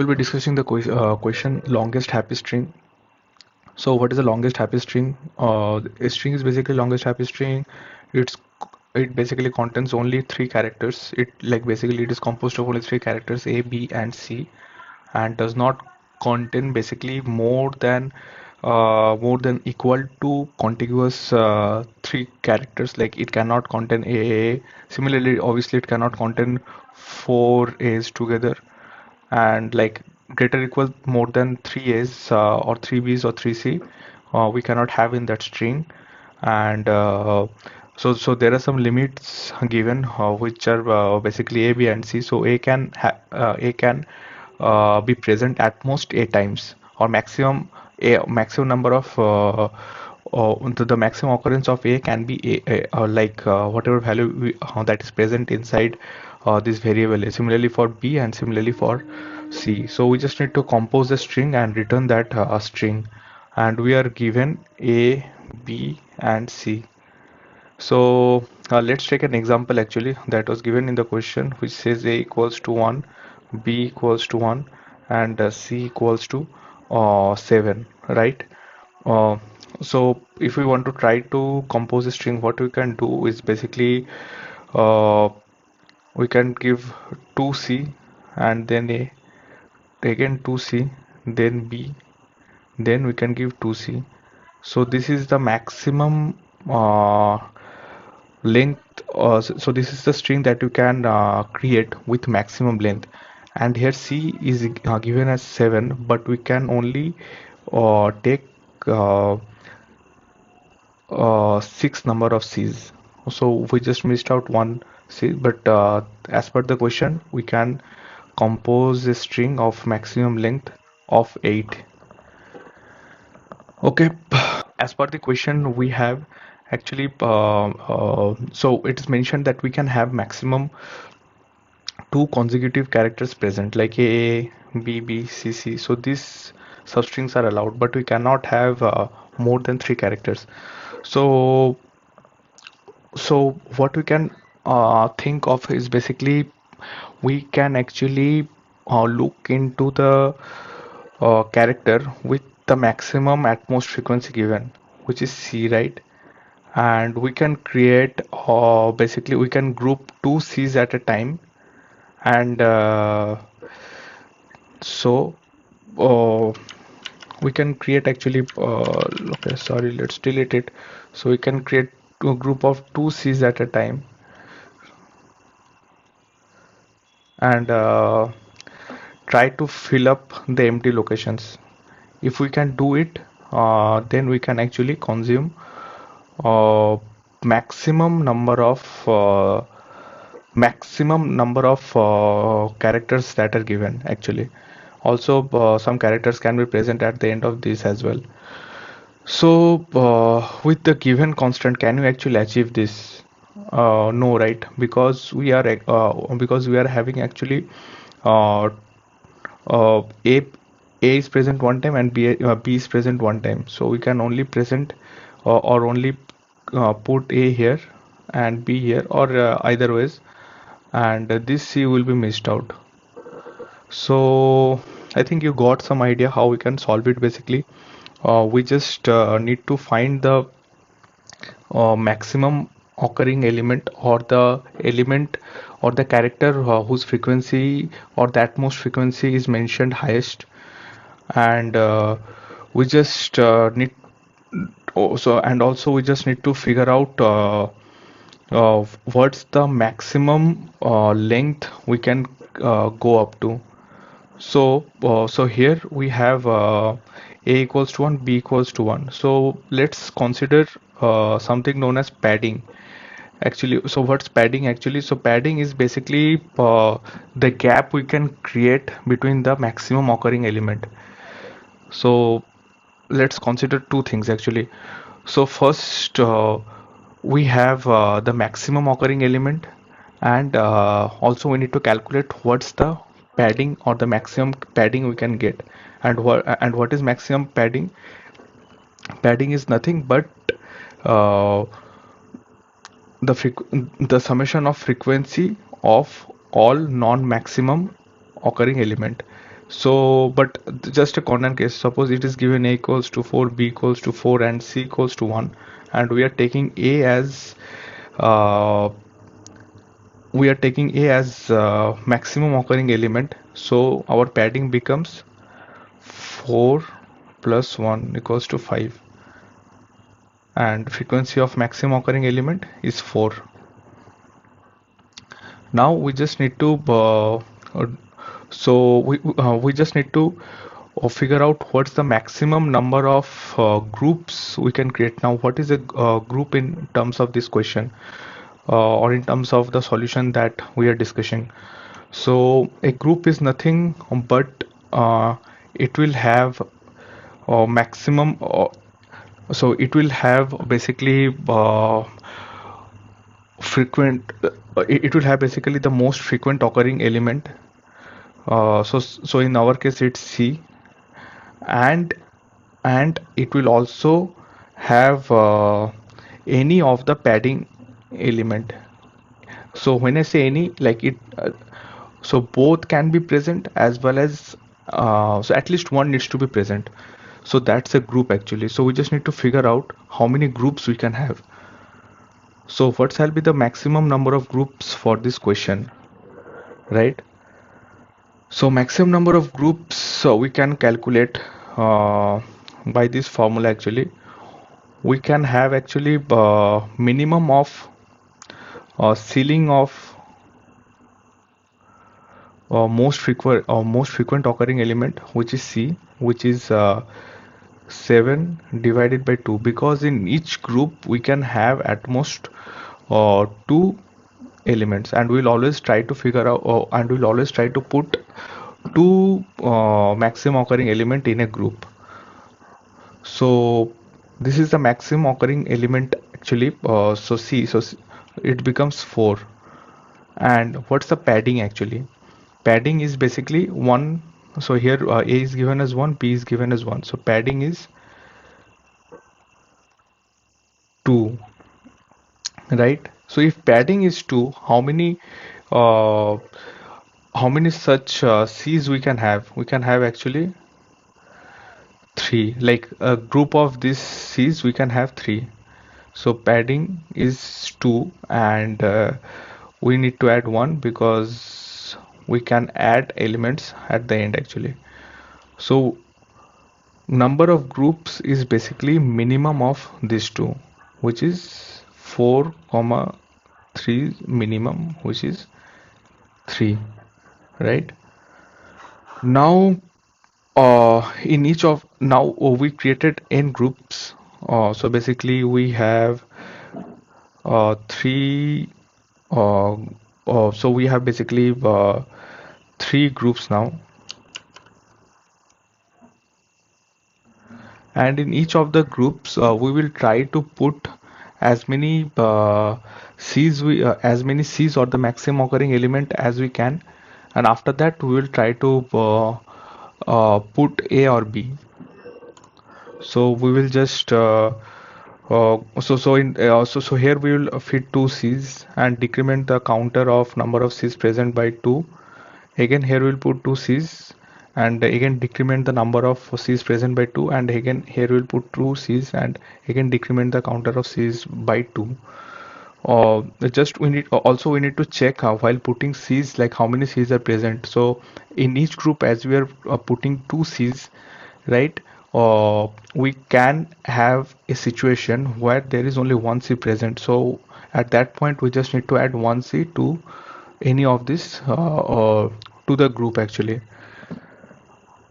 We'll be discussing the question longest happy string. So what is the longest happy string? A string is basically longest happy string. It's it basically contains only three characters. It is composed of only three characters A, B, and C, and does not contain basically more than equal to contiguous three characters. Like it cannot contain A. Similarly, obviously, it cannot contain four A's together, and like greater equal more than 3a's or 3b's or 3c we cannot have in that string. And so there are some limits given which are basically a, b, and c. So a can be present at most a times, or maximum number of the maximum occurrence of a can be whatever value that is present inside this variable a. Similarly for b and similarly for c. So we just need to compose a string and return that string, and we are given a, b, and c. So let's take an example actually that was given in the question, which says a equals to 1, b equals to 1, and c equals to 7, right? Uh, so if we want to try to compose a string, what we can do is basically uh, we can give 2c and then a, again 2c, then b, then we can give 2c. So this is the maximum length. So this is the string that you can create with maximum length, and here c is given as 7, but we can only take uh, six number of c's. So we just missed out one c, but as per the question we can compose a string of maximum length of 8. Okay. As per the question we have actually so it is mentioned that we can have maximum two consecutive characters present, like a, b, b, c, c. So these substrings are allowed, but we cannot have more than three characters. So so what we can think of is basically we can actually look into the character with the maximum at most frequency given, which is c, right? And we can create basically we can group two c's at a time, and so uh, we can create actually okay, sorry, let's delete it. So we can create a group of two c's at a time, and try to fill up the empty locations. If we can do it, then we can actually consume uh, maximum number of uh, characters that are given actually. Also some characters can be present at the end of this as well. So with the given constant, can you actually achieve this? No, right? Because we are having actually uh, a is present one time and b is present one time. So we can only present or only put a here and b here, or either ways, and this c will be missed out. So I think you got some idea how we can solve it. Basically we just need to find the maximum occurring element, or the element or the character whose frequency or the at most frequency is mentioned highest, and we just need also we just need to figure out what's the maximum length we can go up to. So here we have a equals to 1, b equals to 1. So let's consider something known as padding. Actually, so what's padding actually? So padding is basically the gap we can create between the maximum occurring element. So let's consider two things actually. So first we have the maximum occurring element, and also we need to calculate what's the padding or the maximum padding we can get. And what is maximum padding? Padding is nothing but uh, the summation of frequency of all non-maximum occurring element. So, but just a corner case, suppose it is given a equals to 4, b equals to 4, and c equals to 1, and uh, we are taking a as maximum occurring element. So our padding becomes 4 plus 1 equals to 5, and frequency of maximum occurring element is 4. Now we just need to uh, we just need to figure out what's the maximum number of groups we can create. Now what is a group in terms of this question, or in terms of the solution that we are discussing? So a group is nothing but it will have maximum so it will have basically frequent it will have basically the most frequent occurring element. So in our case it's C, and it will also have any of the padding element. So when I say any, like it so both can be present, as well as so at least one needs to be present. So that's a group actually. So we just need to figure out how many groups we can have. So what shall be the maximum number of groups for this question, right? So maximum number of groups, so we can calculate by this formula actually. We can have actually minimum of ceiling of most frequent occurring element, which is C, which is 7 divided by 2, because in each group we can have at most two elements, and we'll always try to figure out and we'll always try to put two maximum occurring element in a group. So this is the maximum occurring element actually. It becomes 4. And what's the padding actually? Padding is basically 1. So here A is given as 1, B is given as 1. So padding is 2, right? So if padding is 2, uh, how many such C's we can have? We can have actually 3. Like a group of these C's we can have 3. So padding is 2, and we need to add 1 because we can add elements at the end actually. So number of groups is basically minimum of these two, which is 4 comma 3 minimum, which is 3, right? Now in each of now we created n groups. So basically we have three so we have basically three groups now, and in each of the groups we will try to put as many C's or the maximum occurring element as we can, and after that we will try to put A or B. So we will just so here we will fit two C's and decrement the counter of number of C's present by 2. Again here we'll put two C's, and again decrement the number of C's present by 2, and again here we'll put two C's and again decrement the counter of C's by 2. Just we need to check while putting C's, like how many C's are present. So in each group, as we are putting two C's, right, we can have a situation where there is only one C present. So at that point we just need to add one C to any of this to the group actually,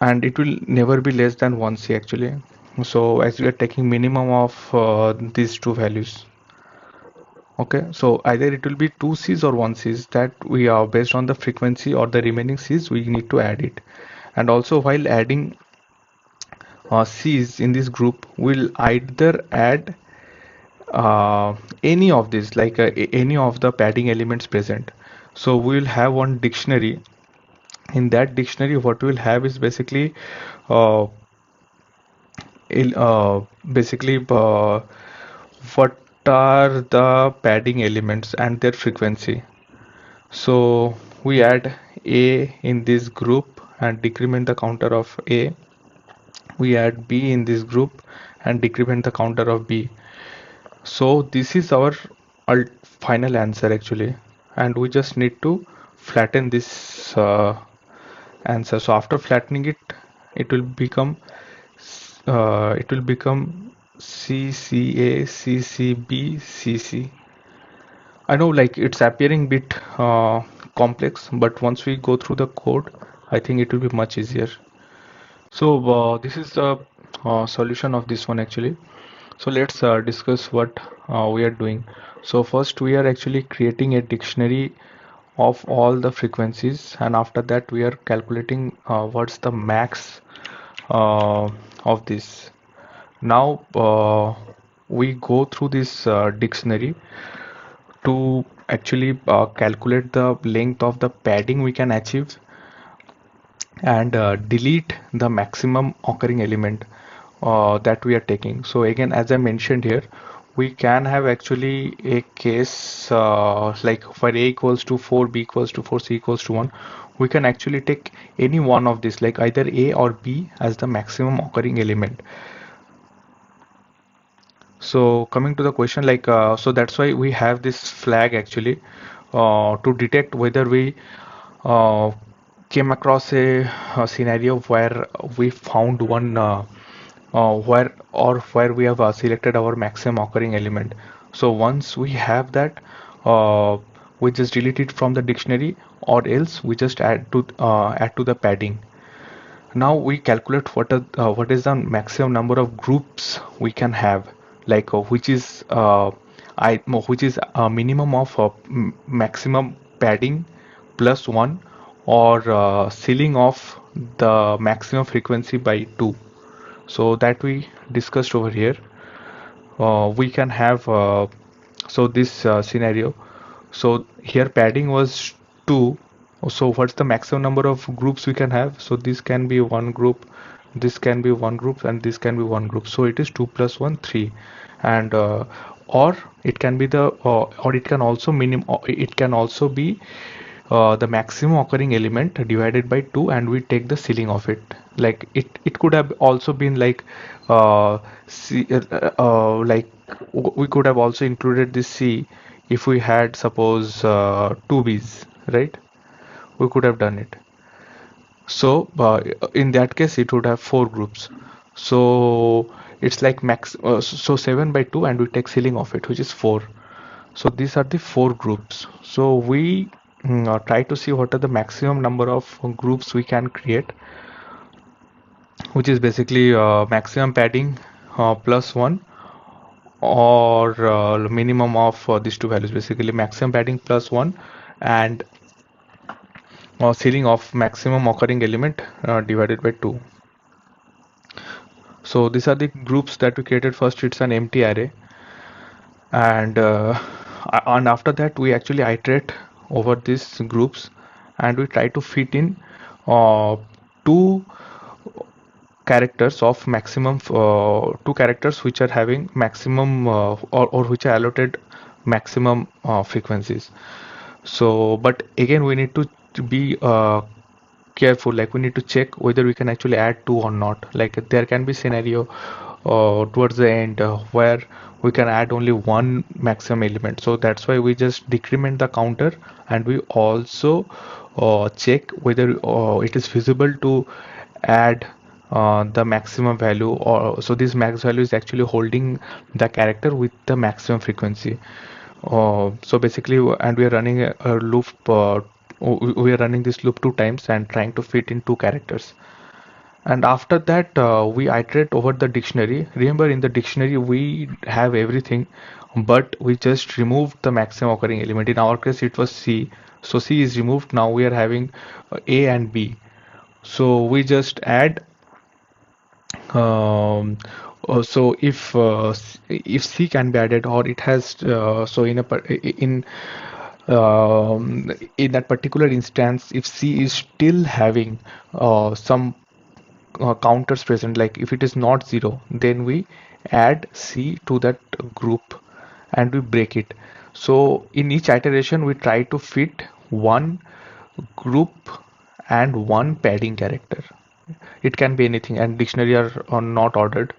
and it will never be less than 1C actually. So as we are taking minimum of these two values. Okay, so either it will be two C's or one C's, that we are based on the frequency or the remaining C's we need to add it. And also while adding C's in this group, we'll either add any of these, like any of the padding elements present. So we'll have one dictionary. In that dictionary what we'll have is basically uh, basically what are the padding elements and their frequency. So we add A in this group, and decrement the counter of A, we add B in this group and decrement the counter of B. So this is our final answer actually, and we just need to flatten this answer. So after flattening it, it will become CCA, CCB, CC. I know like it's appearing bit complex, but once we go through the code, I think it will be much easier. So this is the solution of this one actually. So let's discuss what we are doing. So first we are actually creating a dictionary of all the frequencies, and after that we are calculating what's the max of this. Now we go through this dictionary to actually calculate the length of the padding we can achieve and delete the maximum occurring element that we are taking. So again, as I mentioned here, we can have actually a case like for a equals to 4, b equals to 4, c equals to 1. We can actually take any one of these, like either a or b as the maximum occurring element. So coming to the question, like so that's why we have this flag actually to detect whether we uh, came across a scenario where we found one where we have selected our maximum occurring element. So once we have that, uh, we just delete it from the dictionary, or else we just add to the padding. Now we calculate what is the maximum number of groups we can have, like which is a minimum of maximum padding plus 1, or ceiling of the maximum frequency by 2. So that we discussed over here. We can have so this scenario. So here padding was 2. So what's the maximum number of groups we can have? So this can be one group, this can be one group, and this can be one group. So it is 2 plus 1, 3. And or it can be or it can also it can also be the maximum occurring element divided by 2, and we take the ceiling of it. Like it could have also been like C, like we could have also included this C if we had suppose two B's, right? We could have done it. So in that case it would have four groups. So it's like max, so 7 by 2, and we take ceiling of it, which is 4. So these are the four groups. So we try to see what are the maximum number of groups we can create, which is basically maximum padding plus 1, or minimum of these two values, basically maximum padding plus 1 and ceiling of maximum occurring element divided by 2. So these are the groups that we created. First it's an empty array, and after that we actually iterate over these groups, and we try to fit in two characters of maximum, two characters which are having maximum or which are allotted maximum frequencies. So but again we need to be careful, like we need to check whether we can actually add two or not. Like there can be scenario towards the end where we can add only one maximum element, so that's why we just decrement the counter, and we also check whether it is feasible to add the maximum value, or so this max value is actually holding the character with the maximum frequency. So basically, and we are running a loop. We are running this loop two times and trying to fit in two characters. And after that, we iterate over the dictionary. Remember, in the dictionary, we have everything, but we just removed the maximum occurring element. In our case, it was C. So C is removed. Now we are having A and B. So we just add so if C can be added, or it has so in that particular instance, if C is still having some counters present, like if it is not 0, then we add C to that group and we break it. So in each iteration we try to fit one group and one padding character. It can be anything, and dictionary are not ordered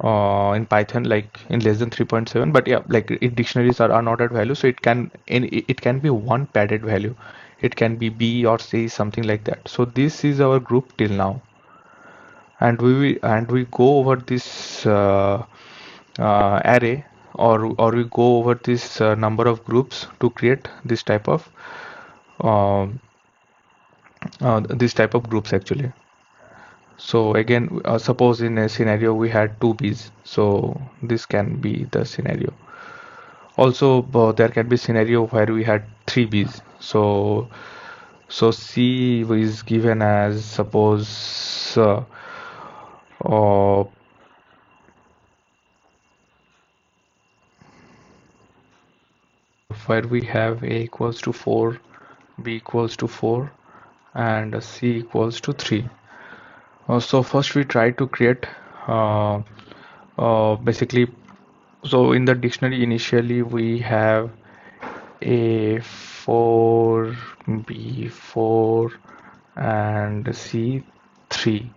in Python like in less than 3.7, but yeah, like dictionaries are not at value, so it can be one padded value. It can be B or C, something like that. So this is our group till now, and we go over this array, or we go over this number of groups to create um, this type of groups actually. So again, suppose in a scenario we had two B's, so this can be the scenario. Also, there can be scenario where we had three B's. So C is given as, suppose, uh, where we have A equals to 4, B equals to 4, and C equals to 3. So first we try to create uh, basically, so in the dictionary initially we have A4, B4, and C3.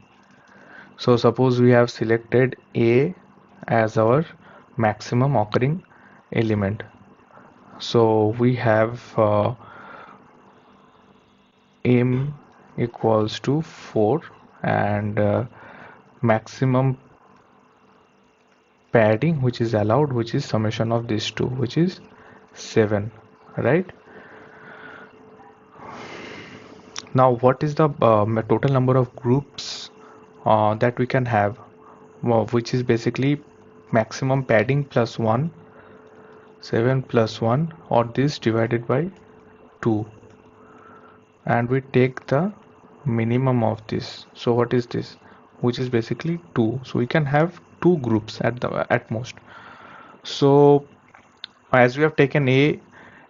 So suppose we have selected A as our maximum occurring element. So we have M equals to 4, and maximum padding which is allowed, which is summation of these two, which is 7, right? Now what is the total number of groups that we can have, which is basically maximum padding plus 1, 7 plus 1, or this divided by 2, and we take the minimum of this. So what is this? Which is basically 2. So we can have two groups at most. So as we have taken A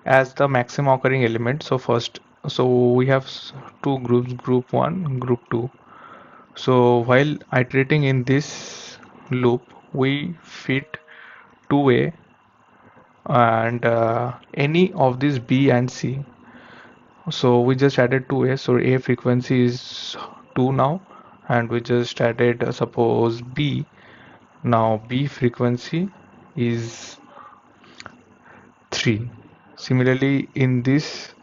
as the maximum occurring element, so first, so we have two groups, group 1, group 2. So while iterating in this loop, we fit 2A and any of these B and C. So we just added 2A, so A frequency is 2 now, and we just added suppose B. Now B frequency is 3. Similarly, in this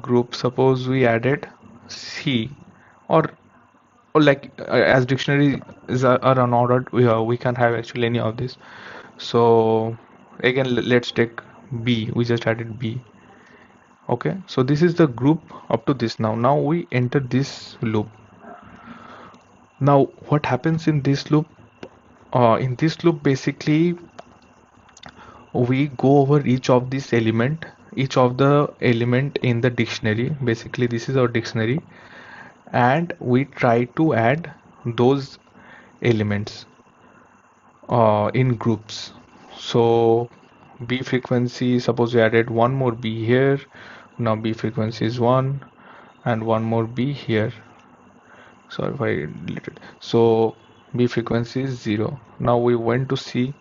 group, suppose we added C, or like as dictionaries are unordered, we can have actually any of this. So again, let's take B. We just added B. Okay, so this is the group up to this. Now we enter this loop. Now what happens in this loop? In this loop, basically we go over each of the element in the dictionary. Basically this is our dictionary, and we try to add those elements in groups. So B frequency, suppose we added one more B here. Now B frequency is 1, and one more B here. Sorry if I deleted. So B frequency is 0. Now we went to C.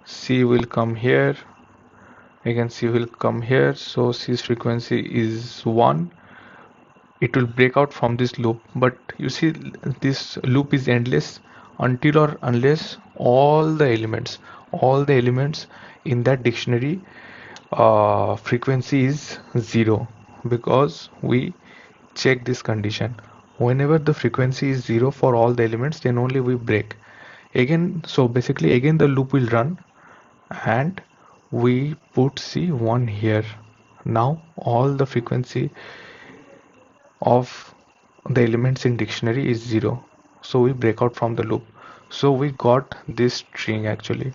C will come here. Again C will come here. So C's frequency is 1. It will break out from this loop, but you see this loop is endless until or unless all the elements in that dictionary frequency is 0, because we check this condition. Whenever the frequency is 0 for all the elements, then only we break again. So basically again the loop will run, and we put C1 here. Now all the frequency of the elements in dictionary is 0, so we break out from the loop. So we got this string actually.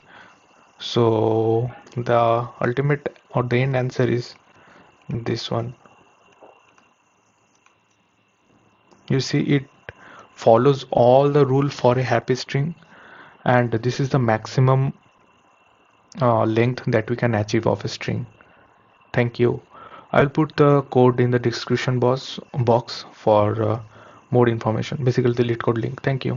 So the ultimate or the end answer is this one. You see, it follows all the rule for a happy string, and this is the maximum length that we can achieve of a string. Thank you. I'll put the code in the description box for more information, basically the LeetCode link. Thank you.